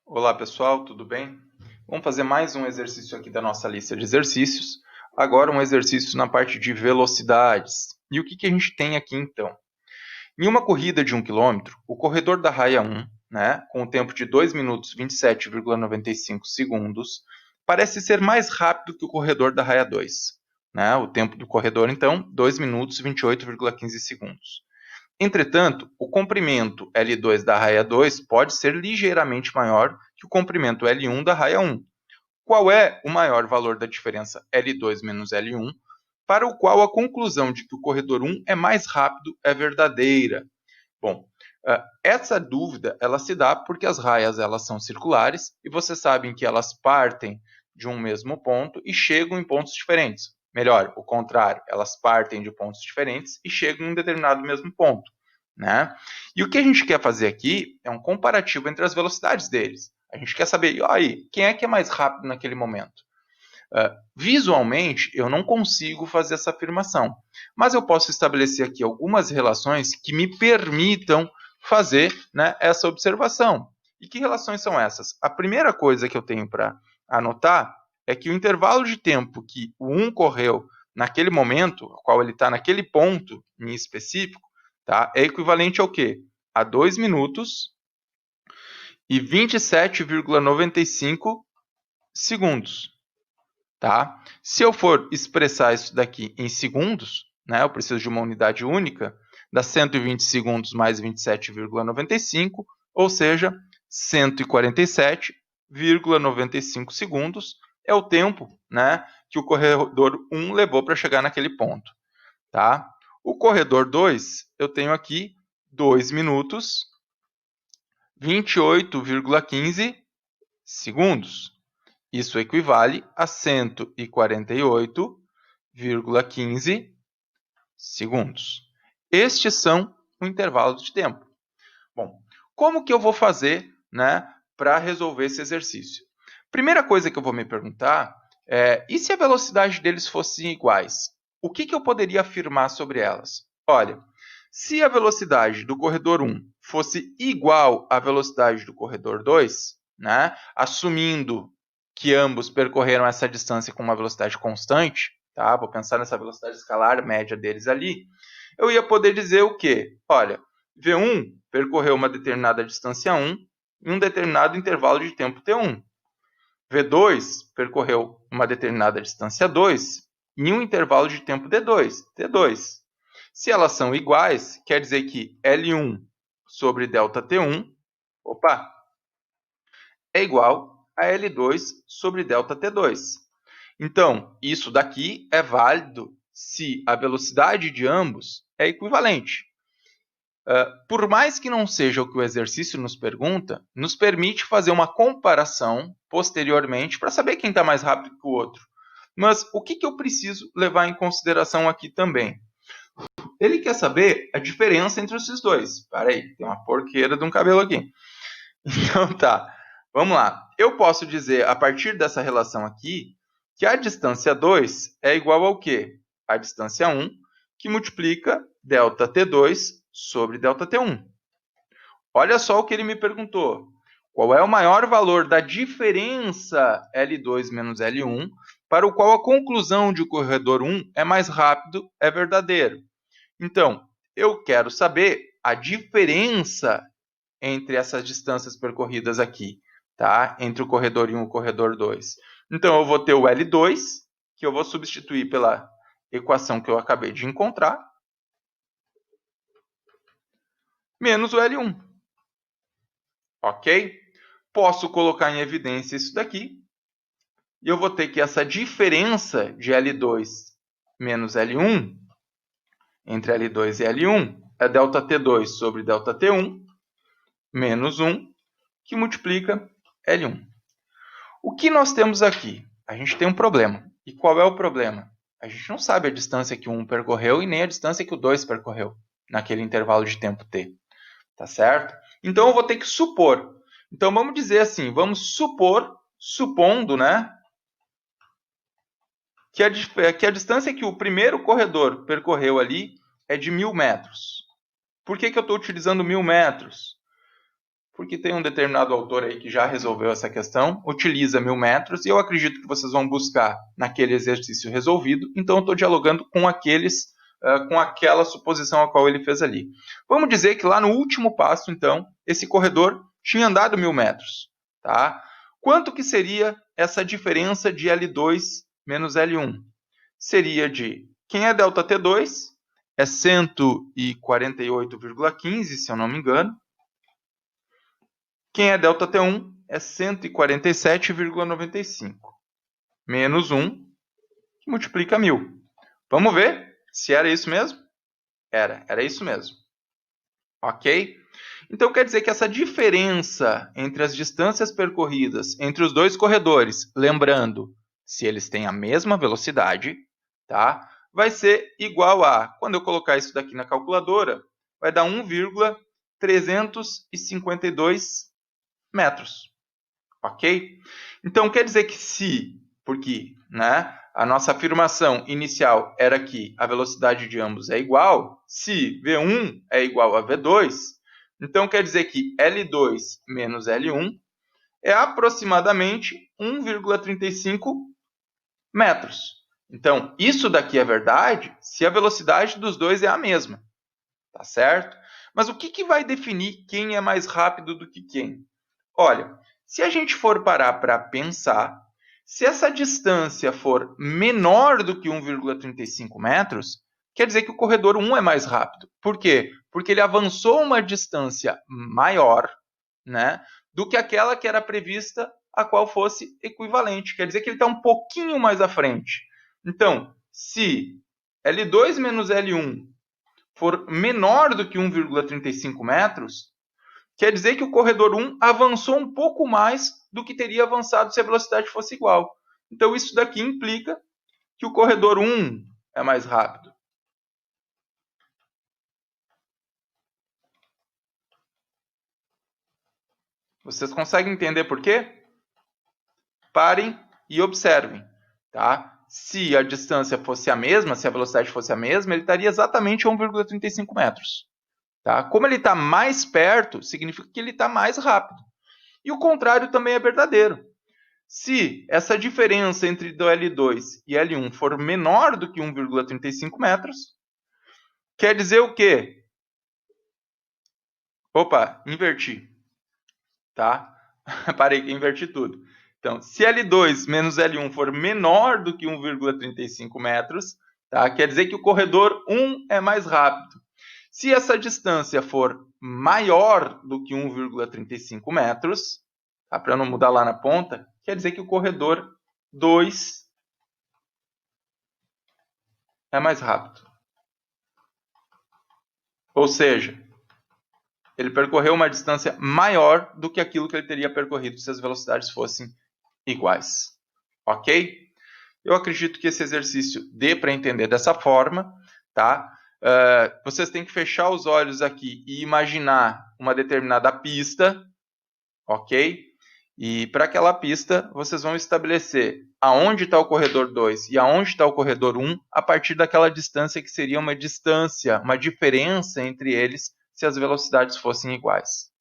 Olá pessoal, tudo bem? Vamos fazer mais um exercício aqui da nossa lista de exercícios. Agora um exercício na parte de velocidades. E o que a gente tem aqui então? Em uma corrida de 1 km, o corredor da raia 1, com o tempo de 2 minutos e 27,95 segundos, parece ser mais rápido que o corredor da raia 2. O tempo do corredor, então, 2 minutos e 28,15 segundos. Entretanto, o comprimento L2 da raia 2 pode ser ligeiramente maior que o comprimento L1 da raia 1. Qual é o maior valor da diferença L2 menos L1, para o qual a conclusão de que o corredor 1 é mais rápido é verdadeira? Bom, essa dúvida ela se dá porque as raias elas são circulares e vocês sabem que elas partem de um mesmo ponto e chegam em pontos diferentes. Melhor, o contrário, elas partem de pontos diferentes e chegam em um determinado mesmo ponto. E o que a gente quer fazer aqui é um comparativo entre as velocidades deles. A gente quer saber, e aí, quem é que é mais rápido naquele momento? Visualmente, eu não consigo fazer essa afirmação, mas eu posso estabelecer aqui algumas relações que me permitam fazer essa observação. E que relações são essas? A primeira coisa que eu tenho para anotar é que o intervalo de tempo que o 1 correu naquele momento, qual ele está naquele ponto em específico, é equivalente ao quê? A 2 minutos e 27,95 segundos. Se eu for expressar isso daqui em segundos, eu preciso de uma unidade única, dá 120 segundos mais 27,95, ou seja, 147,95 segundos é o tempo que o corredor 1 levou para chegar naquele ponto. O corredor 2, eu tenho aqui 2 minutos, 28,15 segundos. Isso equivale a 148,15 segundos. Estes são o intervalo de tempo. Bom, como que eu vou fazer para resolver esse exercício? Primeira coisa que eu vou me perguntar é, e se a velocidade deles fossem iguais? O que eu poderia afirmar sobre elas? Olha, se a velocidade do corredor 1 fosse igual à velocidade do corredor 2, assumindo que ambos percorreram essa distância com uma velocidade constante, vou pensar nessa velocidade escalar média deles ali, eu ia poder dizer o quê? Olha, V1 percorreu uma determinada distância 1 em um determinado intervalo de tempo T1. V2 percorreu uma determinada distância 2 em um intervalo de tempo D2, T2. Se elas são iguais, quer dizer que L1 sobre ΔT1, é igual a L2 sobre ΔT2. Então, isso daqui é válido se a velocidade de ambos é equivalente. Por mais que não seja o que o exercício nos pergunta, nos permite fazer uma comparação posteriormente para saber quem está mais rápido que o outro. Mas o que eu preciso levar em consideração aqui também? Ele quer saber a diferença entre esses dois. Peraí, tem uma porqueira de um cabelo aqui. Então tá, vamos lá. Eu posso dizer, a partir dessa relação aqui, que a distância 2 é igual ao quê? A distância 1, que multiplica ΔT2 sobre ΔT1. Olha só o que ele me perguntou. Qual é o maior valor da diferença L2 menos L1 para o qual a conclusão de o corredor 1 é mais rápido, é verdadeiro? Então, eu quero saber a diferença entre essas distâncias percorridas aqui, entre o corredor 1 e o corredor 2. Então, eu vou ter o L2, que eu vou substituir pela equação que eu acabei de encontrar, menos o L1. Ok? Posso colocar em evidência isso daqui, e eu vou ter que essa diferença de L2 menos L1, entre L2 e L1, é ΔT2 sobre ΔT1, menos 1, que multiplica L1. O que nós temos aqui? A gente tem um problema. E qual é o problema? A gente não sabe a distância que o 1 percorreu e nem a distância que o 2 percorreu naquele intervalo de tempo t. Tá certo? Então eu vou ter que supor. Então vamos dizer assim, vamos supor, supondo, que a distância que o primeiro corredor percorreu ali é de 1.000 metros. Por que eu estou utilizando 1.000 metros? porque tem um determinado autor aí que já resolveu essa questão, utiliza 1000 metros, e eu acredito que vocês vão buscar naquele exercício resolvido, então eu estou dialogando com com aquela suposição a qual ele fez ali. Vamos dizer que lá no último passo, então, esse corredor tinha andado 1000 metros, tá? Quanto que seria essa diferença de L2 menos L1? Seria de, quem é ΔT2? É 148,15, se eu não me engano. Quem é ΔT1 é 147,95. Menos 1, que multiplica 1000. Vamos ver se era isso mesmo? Era isso mesmo. Ok? Então quer dizer que essa diferença entre as distâncias percorridas entre os dois corredores, lembrando, se eles têm a mesma velocidade, tá? Vai ser igual a, quando eu colocar isso daqui na calculadora, vai dar 1,352 metros. Ok? Então quer dizer que se, porque a nossa afirmação inicial era que a velocidade de ambos é igual, se V1 é igual a V2, então quer dizer que L2 menos L1 é aproximadamente 1,35 metros. Então, isso daqui é verdade se a velocidade dos dois é a mesma, tá certo? Mas o que vai definir quem é mais rápido do que quem? Olha, se a gente for parar para pensar, se essa distância for menor do que 1,35 metros, quer dizer que o corredor 1 é mais rápido. Por quê? Porque ele avançou uma distância maior, do que aquela que era prevista a qual fosse equivalente. Quer dizer que ele está um pouquinho mais à frente. Então, se L2 menos L1 for menor do que 1,35 metros, quer dizer que o corredor 1 avançou um pouco mais do que teria avançado se a velocidade fosse igual. Então, isso daqui implica que o corredor 1 é mais rápido. Vocês conseguem entender por quê? Parem e observem, tá? Se a distância fosse a mesma, se a velocidade fosse a mesma, ele estaria exatamente a 1,35 metros. Tá? Como ele está mais perto, significa que ele está mais rápido. E o contrário também é verdadeiro. Se essa diferença entre L2 e L1 for menor do que 1,35 metros, quer dizer o quê? Opa, inverti. Tá? Parei que inverti tudo. Então, se L2 menos L1 for menor do que 1,35 metros, tá? Quer dizer que o corredor 1 é mais rápido. Se essa distância for maior do que 1,35 metros, tá? Para não mudar lá na ponta, quer dizer que o corredor 2 é mais rápido. Ou seja, ele percorreu uma distância maior do que aquilo que ele teria percorrido se as velocidades fossem iguais. Ok? Eu acredito que esse exercício dê para entender dessa forma, tá? Vocês têm que fechar os olhos aqui e imaginar uma determinada pista, ok? E para aquela pista, vocês vão estabelecer aonde está o corredor 2 e aonde está o corredor 1 a partir daquela distância que seria uma diferença entre eles se as velocidades fossem iguais.